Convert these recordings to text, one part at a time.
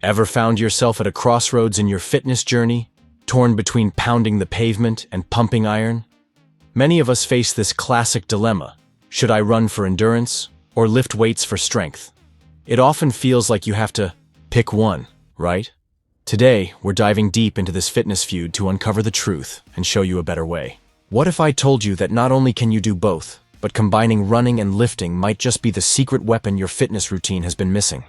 Ever found yourself at a crossroads in your fitness journey, torn between pounding the pavement and pumping iron? Many of us face this classic dilemma. Should I run for endurance or lift weights for strength? It often feels like you have to pick one, right? Today, we're diving deep into this fitness feud to uncover the truth and show you a better way. What if I told you that not only can you do both, but combining running and lifting might just be the secret weapon your fitness routine has been missing?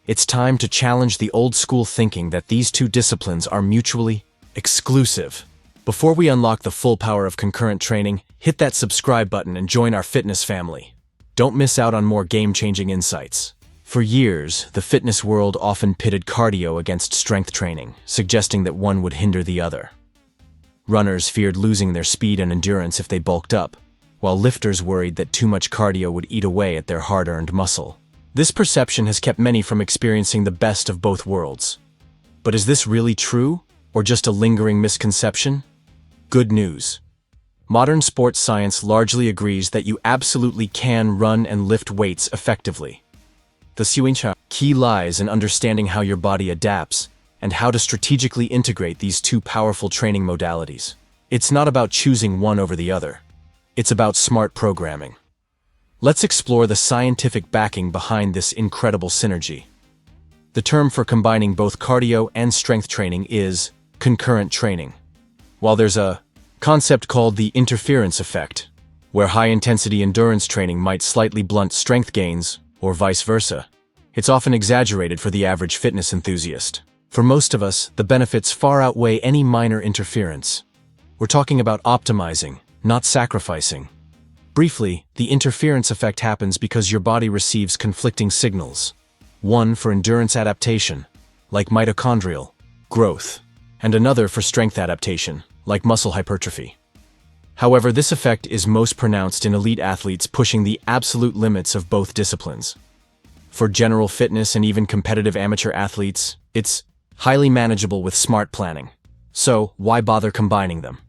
It's time to challenge the old-school thinking that these two disciplines are mutually exclusive. Before we unlock the full power of concurrent training, hit that subscribe button and join our fitness family. Don't miss out on more game-changing insights. For years, the fitness world often pitted cardio against strength training, suggesting that one would hinder the other. Runners feared losing their speed and endurance if they bulked up, while lifters worried that too much cardio would eat away at their hard-earned muscle. This perception has kept many from experiencing the best of both worlds. But is this really true, or just a lingering misconception? Good news. Modern sports science largely agrees that you absolutely can run and lift weights effectively. The key lies in understanding how your body adapts and how to strategically integrate these two powerful training modalities. It's not about choosing one over the other. It's about smart programming. Let's explore the scientific backing behind this incredible synergy. The term for combining both cardio and strength training is concurrent training. While there's a concept called the interference effect, where high-intensity endurance training might slightly blunt strength gains, or vice versa, it's often exaggerated for the average fitness enthusiast. For most of us, the benefits far outweigh any minor interference. We're talking about optimizing, not sacrificing. Briefly, the interference effect happens because your body receives conflicting signals. One for endurance adaptation, like mitochondrial growth, and another for strength adaptation, like muscle hypertrophy. However, this effect is most pronounced in elite athletes pushing the absolute limits of both disciplines. For general fitness and even competitive amateur athletes, it's highly manageable with smart planning. So, why bother combining them?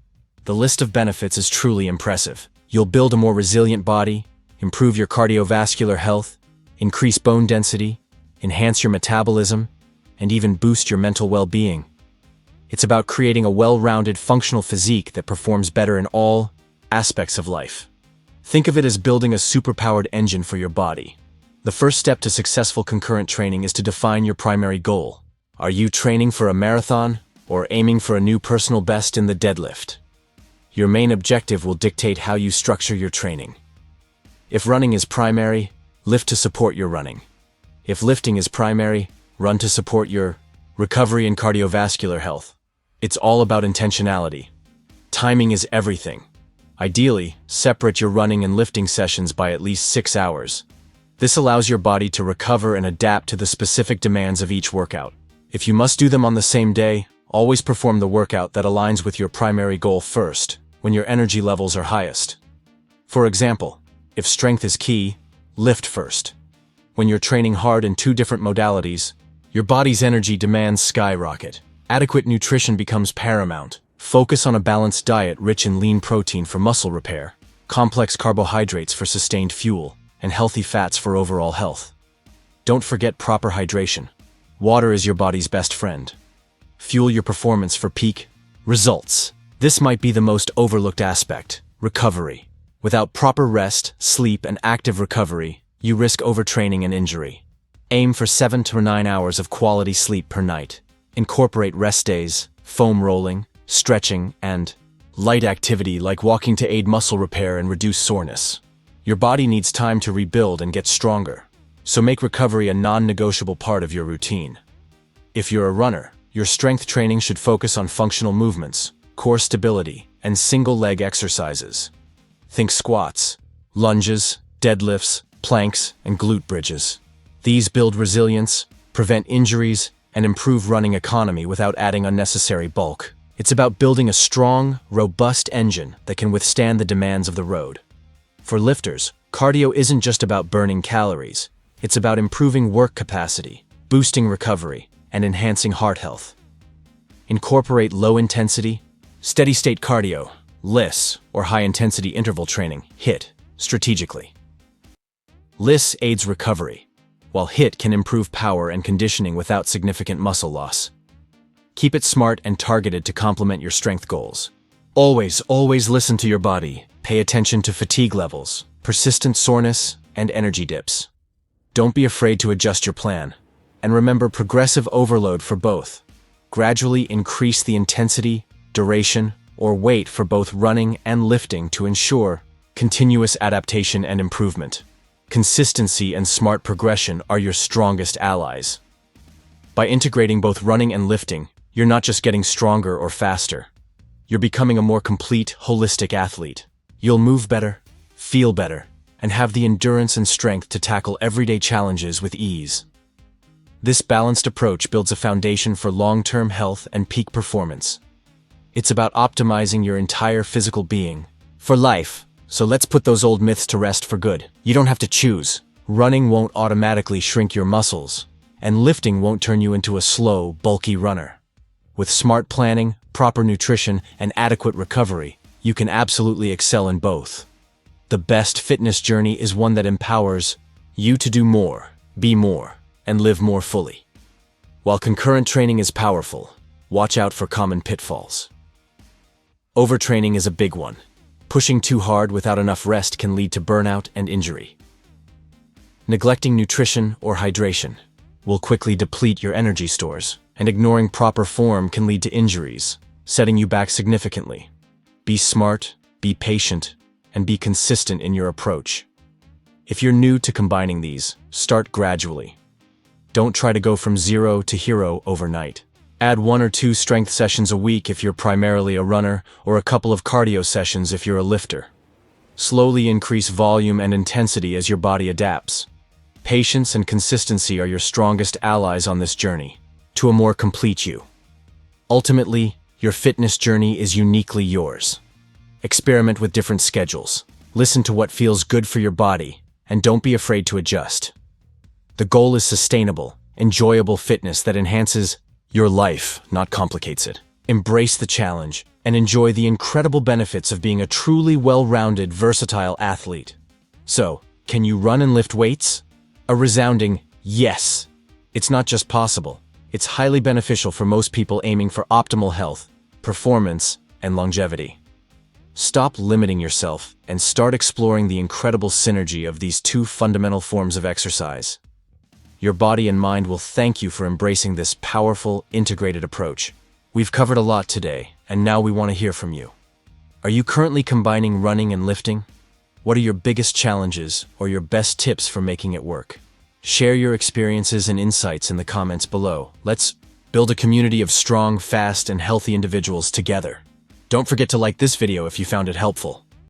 The list of benefits is truly impressive. You'll build a more resilient body, improve your cardiovascular health, increase bone density, enhance your metabolism, and even boost your mental well-being. It's about creating a well-rounded functional physique that performs better in all aspects of life. Think of it as building a superpowered engine for your body. The first step to successful concurrent training is to define your primary goal. Are you training for a marathon or aiming for a new personal best in the deadlift? Your main objective will dictate how you structure your training. If running is primary, lift to support your running. If lifting is primary, run to support your recovery and cardiovascular health. It's all about intentionality. Timing is everything. Ideally, separate your running and lifting sessions by at least 6 hours. This allows your body to recover and adapt to the specific demands of each workout. If you must do them on the same day, always perform the workout that aligns with your primary goal first, when your energy levels are highest. For example, if strength is key, lift first. When you're training hard in two different modalities, your body's energy demands skyrocket. Adequate nutrition becomes paramount. Focus on a balanced diet rich in lean protein for muscle repair, complex carbohydrates for sustained fuel, and healthy fats for overall health. Don't forget proper hydration. Water is your body's best friend. Fuel your performance for peak results. This might be the most overlooked aspect: recovery. Without proper rest, sleep, and active recovery, you risk overtraining and injury. Aim for 7 to 9 hours of quality sleep per night. Incorporate rest days, foam rolling, stretching, and light activity like walking to aid muscle repair and reduce soreness. Your body needs time to rebuild and get stronger, so make recovery a non-negotiable part of your routine. If you're a runner, your strength training should focus on functional movements, core stability, and single-leg exercises. Think squats, lunges, deadlifts, planks, and glute bridges. These build resilience, prevent injuries, and improve running economy without adding unnecessary bulk. It's about building a strong, robust engine that can withstand the demands of the road. For lifters, cardio isn't just about burning calories. It's about improving work capacity, boosting recovery, and enhancing heart health. Incorporate low-intensity, steady-state cardio, LISS, or high-intensity interval training, HIIT, strategically. LISS aids recovery. while HIIT can improve power and conditioning without significant muscle loss. Keep it smart and targeted to complement your strength goals. Always listen to your body. Pay attention to fatigue levels, persistent soreness, and energy dips. Don't be afraid to adjust your plan. And remember progressive overload for both. Gradually increase the intensity, duration, or weight for both running and lifting to ensure continuous adaptation and improvement. Consistency and smart progression are your strongest allies. By integrating both running and lifting, you're not just getting stronger or faster. You're becoming a more complete, holistic athlete. You'll move better, feel better, and have the endurance and strength to tackle everyday challenges with ease. This balanced approach builds a foundation for long-term health and peak performance. It's about optimizing your entire physical being for life. So let's put those old myths to rest for good. You don't have to choose. Running won't automatically shrink your muscles, and lifting won't turn you into a slow, bulky runner. With smart planning, proper nutrition, and adequate recovery, you can absolutely excel in both. The best fitness journey is one that empowers you to do more, be more, and live more fully. While concurrent training is powerful, watch out for common pitfalls. Overtraining is a big one. Pushing too hard without enough rest can lead to burnout and injury. Neglecting nutrition or hydration will quickly deplete your energy stores, and ignoring proper form can lead to injuries, setting you back significantly. Be smart, be patient, and be consistent in your approach. If you're new to combining these, start gradually. Don't try to go from zero to hero overnight. Add 1 or 2 strength sessions a week if you're primarily a runner, or a couple of cardio sessions if you're a lifter. Slowly increase volume and intensity as your body adapts. Patience and consistency are your strongest allies on this journey to a more complete you. Ultimately, your fitness journey is uniquely yours. Experiment with different schedules. Listen to what feels good for your body, and don't be afraid to adjust. The goal is sustainable, enjoyable fitness that enhances your life, not complicates it. Embrace the challenge and enjoy the incredible benefits of being a truly well-rounded, versatile athlete. So, can you run and lift weights? A resounding yes. It's not just possible, it's highly beneficial for most people aiming for optimal health, performance, and longevity. Stop limiting yourself and start exploring the incredible synergy of these two fundamental forms of exercise. Your body and mind will thank you for embracing this powerful, integrated approach. We've covered a lot today, and now we want to hear from you. Are you currently combining running and lifting? What are your biggest challenges or your best tips for making it work? Share your experiences and insights in the comments below. Let's build a community of strong, fast, and healthy individuals together. Don't forget to like this video if you found it helpful.